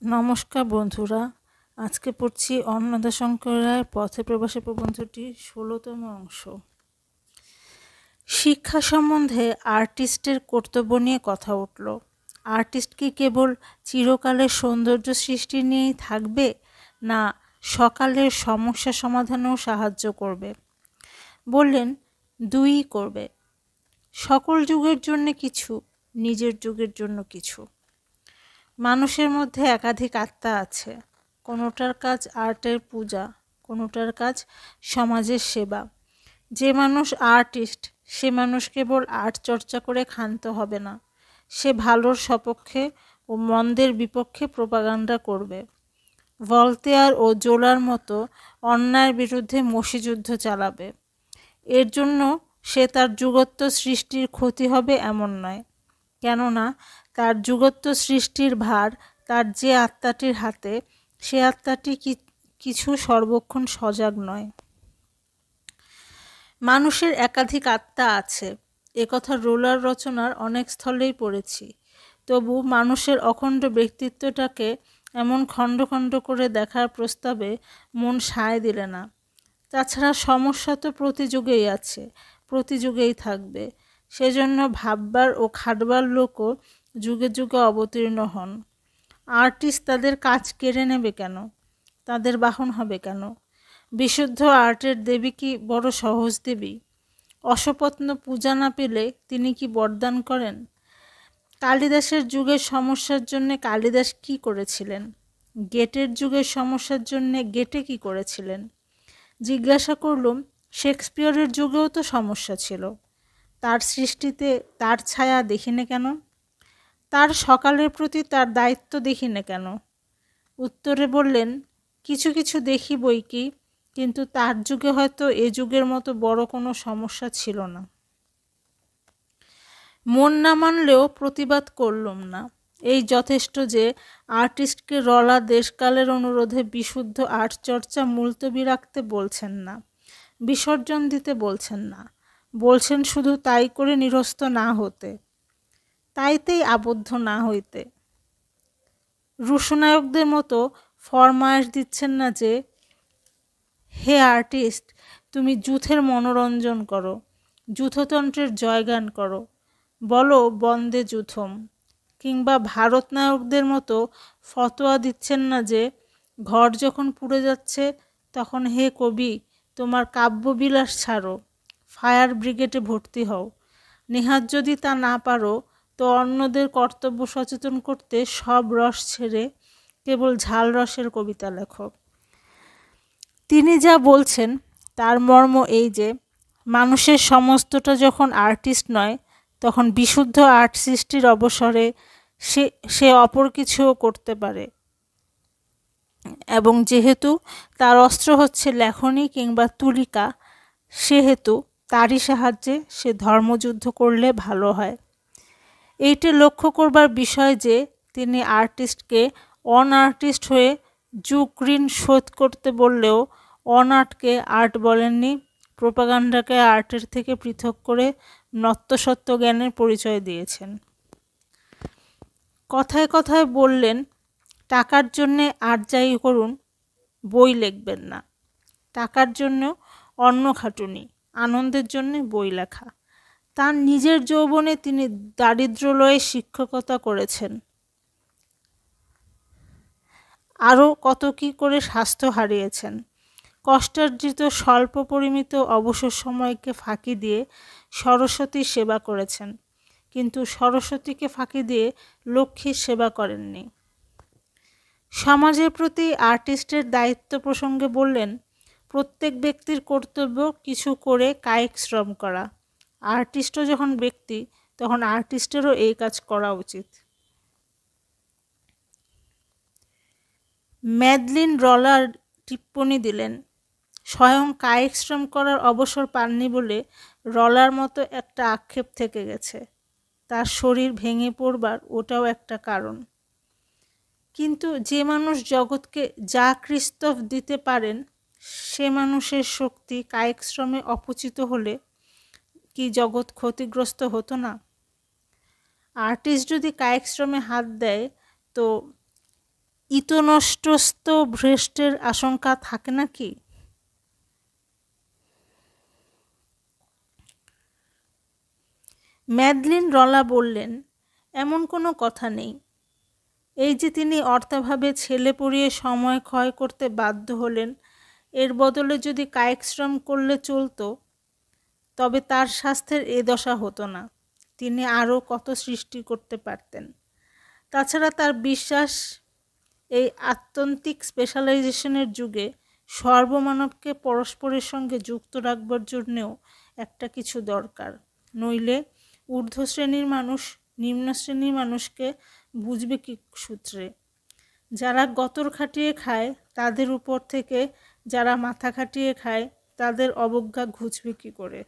নমস্কার বন্ধুরা, আজকে পড়ছি অন্নদাশঙ্কর রায়ের পথে প্রবাসী প্রবন্ধটি ১৬তম অংশ। শিক্ষা সম্বন্ধে আর্টিস্টের কর্তব্য নিয়ে কথা উঠল। আর্টিস্ট কি কেবল চিরকালের সৌন্দর্য সৃষ্টি নিয়েই থাকবে, না সকালের সমস্যা সমাধানেও সাহায্য করবে? বললেন, দুইই করবে। সকল যুগের জন্য কিছু, নিজের যুগের জন্য কিছু। মানুষের মধ্যে একাধিক আত্মা আছে। কোনোটার কাজ আর্টের পূজা, কোনোটার কাজ সমাজের সেবা। যে মানুষ আর্টিস্ট, সে মানুষ কেবল আর্ট চর্চা করে ক্ষান্ত হবে না, সে ভালোর সপক্ষে ও মন্দের বিপক্ষে প্রোপাগান্ডা করবে। ভলতেয়ার ও জোলার মতো অন্যায়ের বিরুদ্ধে মসিযুদ্ধ চালাবে। এর জন্য সে তার যুগত্ব সৃষ্টির ক্ষতি হবে এমন নয়, কেননা তার যুগত্ব সৃষ্টির ভার তার যে আত্মাটির হাতে, সে আত্মাটি কিছু সর্বক্ষণ সজাগ নয়। মানুষের একাধিক আত্মা আছে, একথা রোলার রচনার অনেক স্থলেই পড়েছি। তবু মানুষের অখণ্ড ব্যক্তিত্বটাকে এমন খণ্ড খণ্ড করে দেখার প্রস্তাবে মন সায় দিলে না। তাছাড়া সমস্যা তো প্রতি যুগেই আছে, প্রতি যুগেই থাকবে। সেজন্য ভাববার ও খাটবার লোকও যুগে যুগে অবতীর্ণ হন। আর্টিস্ট তাদের কাজ কেড়ে নেবে কেন? তাদের বাহন হবে কেন? বিশুদ্ধ আর্টের দেবী কি বড় সহজ দেবী? অসপত্ন পূজা না পেলে তিনি কি বরদান করেন? কালিদাসের যুগের সমস্যার জন্য কালিদাস কি করেছিলেন? গেটের যুগের সমস্যার জন্য গেটে কি করেছিলেন? জিজ্ঞাসা করলুম, শেক্সপিয়রের যুগেও তো সমস্যা ছিল, তার সৃষ্টিতে তার ছায়া দেখি না কেন? তার সকালের প্রতি তার দায়িত্ব দেখি না কেন? উত্তরে বললেন, কিছু কিছু দেখি বই কি, কিন্তু তার যুগে হয়তো এ যুগের মতো বড় কোনো সমস্যা ছিল না। মন না মানলেও প্রতিবাদ করলুম না। এই যথেষ্ট যে আর্টিস্টকে রলা দেশকালের অনুরোধে বিশুদ্ধ আর্ট চর্চা মুলতবি রাখতে বলছেন না, বিসর্জন দিতে বলছেন না, বলছেন শুধু তাই করে নিরস্ত না হতে, তাইতেই আবদ্ধ না হইতে। রুশনায়কদের মতো ফরমায়েশ দিচ্ছেন না যে, হে আর্টিস্ট, তুমি যূথের মনোরঞ্জন করো, যূথতন্ত্রের জয়গান করো, বলো বন্দে যূথম। কিংবা ভারতনায়কদের মতো ফতোয়া দিচ্ছেন না যে, ঘর যখন পুড়ে যাচ্ছে তখন হে কবি, তোমার কাব্যবিলাস ছাড়ো, ফায়ার ব্রিগেডে ভর্তি হও। নেহাত যদি তা না পারো, তো অন্যদের কর্তব্য সচেতন করতে সব রস ছেড়ে কেবল ঝাল রসের কবিতা লেখো। তিনি যা বলছেন তার মর্ম এই যে, মানুষের সমস্তটা যখন আর্টিস্ট নয়, তখন বিশুদ্ধ আর্ট সৃষ্টির অবসরে সে অপর কিছুও করতে পারে, এবং যেহেতু তার অস্ত্র হচ্ছে লেখনী কিংবা তুলিকা, সেহেতু তারই সাহায্যে সে ধর্মযুদ্ধ করলে ভালো হয়। এইটা লক্ষ্য করবার বিষয় যে, তিনি আর্টিস্টকে অন আর্টিস্ট হয়ে যুগ ঋণ শোধ করতে বললেও অন আর্টকে আর্ট বলেননি, প্রোপাগান্ডাকে আর্টের থেকে পৃথক করে নত্যসত্ত্ব জ্ঞানের পরিচয় দিয়েছেন। কথায় কথায় বললেন, টাকার জন্যে আর যাই করুন, বই লিখবেন না। টাকার জন্য অন্ন খাটুনি, আনন্দের জন্যে বই লেখা। তার নিজের যৌবনে তিনি দারিদ্র্যলয়ে শিক্ষকতা করেছেন, আরও কত কী করে স্বাস্থ্য হারিয়েছেন। কষ্টার্জিত স্বল্প পরিমিত অবসর সময়কে ফাঁকি দিয়ে সরস্বতীর সেবা করেছেন, কিন্তু সরস্বতীকে ফাঁকি দিয়ে লক্ষ্মীর সেবা করেননি। সমাজের প্রতি আর্টিস্টের দায়িত্ব প্রসঙ্গে বললেন, প্রত্যেক ব্যক্তির কর্তব্য কিছু করে কায়িক শ্রম করা। আর্টিস্টও যখন ব্যক্তি, তখন আর্টিস্টেরও এই কাজ করা উচিত। ম্যাডলিন রলার টিপ্পণী দিলেন, স্বয়ং কায়িক শ্রম করার অবসর পাননি বলে রলার মতো একটা আক্ষেপ থেকে গেছে। তার শরীর ভেঙে পড়বার ওটাও একটা কারণ। কিন্তু যে মানুষ জগৎকে যা ক্রিস্তফ দিতে পারেন, সে মানুষের শক্তি কায়িক শ্রমে অপচিত হলে কি জগৎ ক্ষতিগ্রস্ত হতো না? আর্টিস্ট যদি কায়িক শ্রমে হাত দেয়, তো ইতনষ্টস্থ ভ্রষ্টের আশঙ্কা থাকে নাকি? ম্যাডলিন রলা বললেন, এমন কোনো কথা নেই। এই যে তিনি অর্থাভাবে ছেলে পড়িয়ে সময় ক্ষয় করতে বাধ্য হলেন, এর বদলে যদি কায়িক শ্রম করলে চলতো, তবে তার স্বাস্থ্যের এ দশা হতো না। তিনি আরও কত সৃষ্টি করতে পারতেন। তাছাড়া তার বিশ্বাস, এই আত্যন্তিক স্পেশালাইজেশনের যুগে সর্বমানবকে পরস্পরের সঙ্গে যুক্ত রাখবার জন্যেও একটা কিছু দরকার। নইলে ঊর্ধ্ব শ্রেণীর মানুষ নিম্ন শ্রেণীর মানুষকে বুঝবে কি সূত্রে? যারা গতর খাটিয়ে খায় তাদের উপর থেকে যারা মাথা খাটিয়ে খায় তাদের অবজ্ঞা ঘুচবে কী করে?